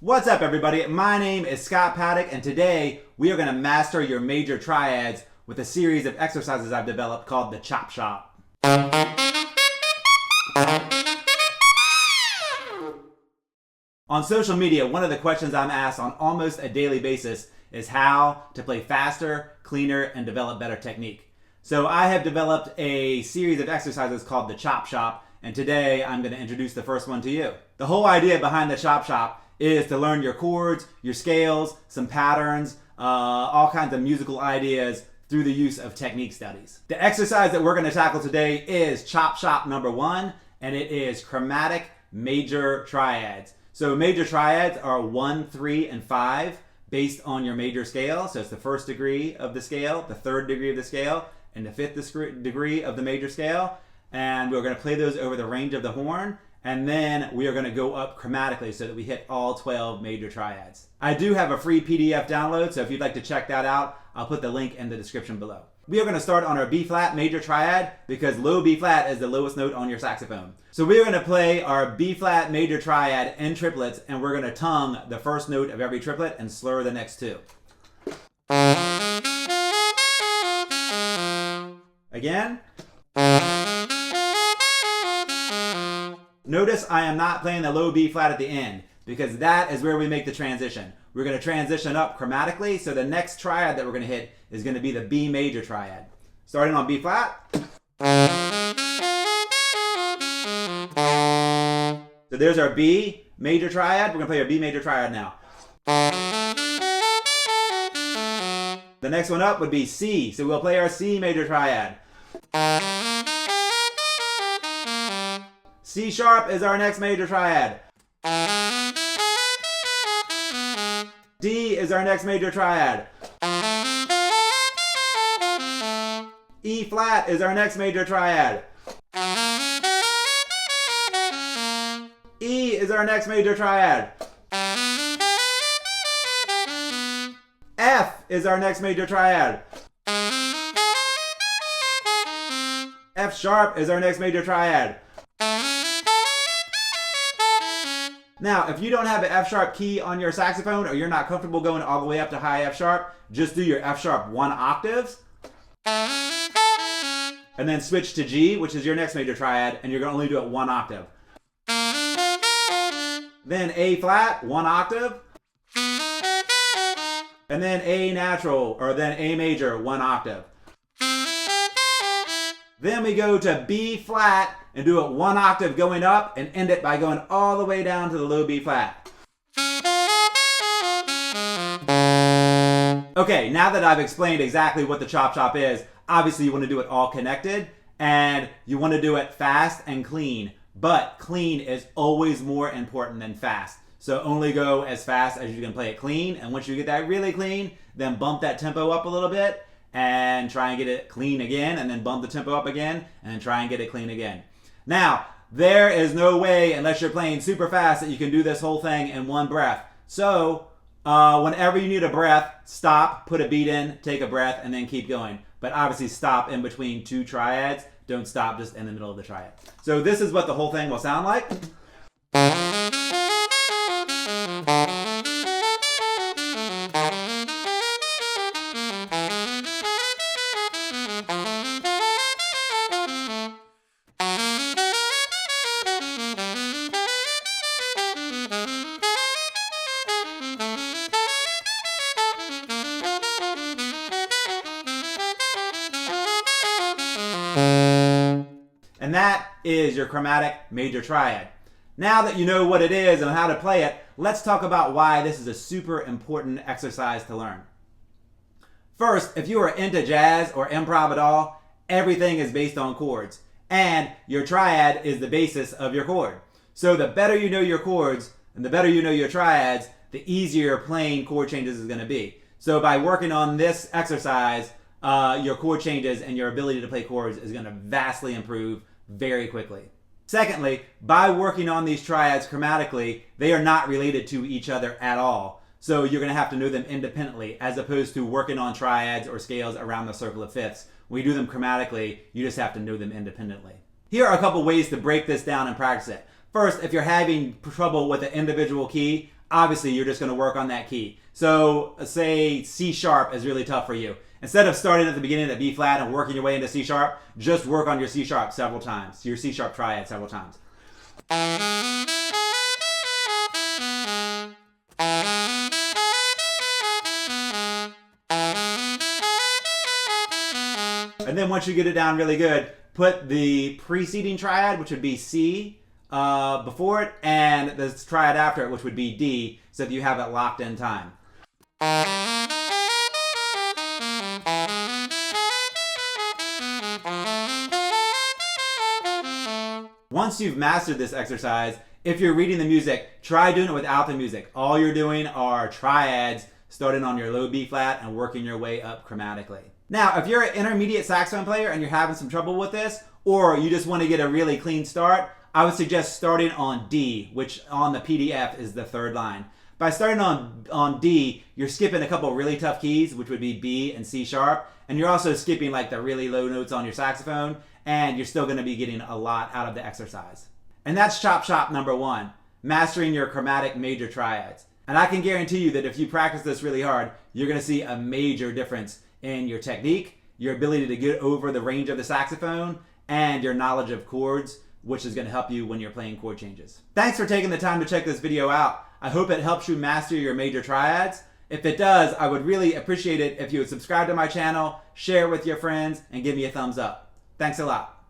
What's up, everybody? My name is Scott Paddock, and today we are going to master your major triads with a series of exercises I've developed called the Chop Shop. On social media, one of the questions I'm asked on almost a daily basis is how to play faster, cleaner, and develop better technique. So I have developed a series of exercises called the Chop Shop, and today I'm going to introduce the first one to you. The whole idea behind the Chop Shop is to learn your chords, your scales, some patterns, all kinds of musical ideas through the use of technique studies. The exercise that we're going to tackle today is Chop Shop number 1, and it is chromatic major triads. So major triads are 1, 3, and 5 based on your major scale. So it's the first degree of the scale, the third degree of the scale, and the fifth degree of the major scale. And we're going to play those over the range of the horn. And then we are going to go up chromatically so that we hit all 12 major triads. I do have a free PDF download, so if you'd like to check that out, I'll put the link in the description below. We are going to start on our B flat major triad because low B flat is the lowest note on your saxophone. So we are going to play our B flat major triad in triplets, and we're going to tongue the first note of every triplet and slur the next two. Again. Notice I am not playing the low B flat at the end because that is where we make the transition. We're going to transition up chromatically, so the next triad that we're going to hit is going to be the B major triad. Starting on B flat. So there's our B major triad. We're going to play our B major triad now. The next one up would be C, so we'll play our C major triad. C sharp is our next major triad. D is our next major triad. E flat is our next major triad. E is our next major triad. F is our next major triad. F sharp is our next major triad. Now, if you don't have an F sharp key on your saxophone or you're not comfortable going all the way up to high F sharp, just do your F sharp 1 octaves. And then switch to G, which is your next major triad, and you're going to only do it 1 octave. Then A flat, 1 octave. And then A natural, or then A major, 1 octave. Then we go to B flat and do it 1 octave going up and end it by going all the way down to the low B flat. Okay, now that I've explained exactly what the Chop Shop is, obviously you want to do it all connected and you want to do it fast and clean, but clean is always more important than fast. So only go as fast as you can play it clean, and once you get that really clean, then bump that tempo up a little bit and try and get it clean again, and then bump the tempo up again, and then try and get it clean again. Now, there is no way, unless you're playing super fast, that you can do this whole thing in one breath. So, whenever you need a breath, stop, put a beat in, take a breath, and then keep going. But obviously stop in between 2 triads. Don't stop just in the middle of the triad. So this is what the whole thing will sound like. And that is your chromatic major triad. Now that you know what it is and how to play it, let's talk about why this is a super important exercise to learn. First, if you are into jazz or improv at all, everything is based on chords. And your triad is the basis of your chord. So the better you know your chords and the better you know your triads, the easier playing chord changes is going to be. So by working on this exercise, your chord changes and your ability to play chords is going to vastly improve very quickly. Secondly, by working on these triads chromatically, they are not related to each other at all. So you're going to have to know them independently as opposed to working on triads or scales around the circle of fifths. When you do them chromatically, you just have to know them independently. Here are a couple ways to break this down and practice it. First, if you're having trouble with an individual key, obviously you're just going to work on that key. So say C sharp is really tough for you. Instead of starting at the beginning at B flat and working your way into C sharp, just work on your C sharp several times, your C sharp triad several times. And then once you get it down really good, put the preceding triad, which would be C, before it, and the triad after it, which would be D, so that you have it locked in time. Once you've mastered this exercise, if you're reading the music, try doing it without the music. All you're doing are triads, starting on your low B flat and working your way up chromatically. Now, if you're an intermediate saxophone player and you're having some trouble with this, or you just want to get a really clean start, I would suggest starting on D, which on the PDF is the third line. By starting on D, you're skipping a couple really tough keys, which would be B and C sharp, and you're also skipping like the really low notes on your saxophone, and you're still going to be getting a lot out of the exercise. And that's Chop Shop number 1, mastering your chromatic major triads. And I can guarantee you that if you practice this really hard, you're going to see a major difference in your technique, your ability to get over the range of the saxophone, and your knowledge of chords, which is going to help you when you're playing chord changes. Thanks for taking the time to check this video out. I hope it helps you master your major triads. If it does, I would really appreciate it if you would subscribe to my channel, share it with your friends, and give me a thumbs up. Thanks a lot.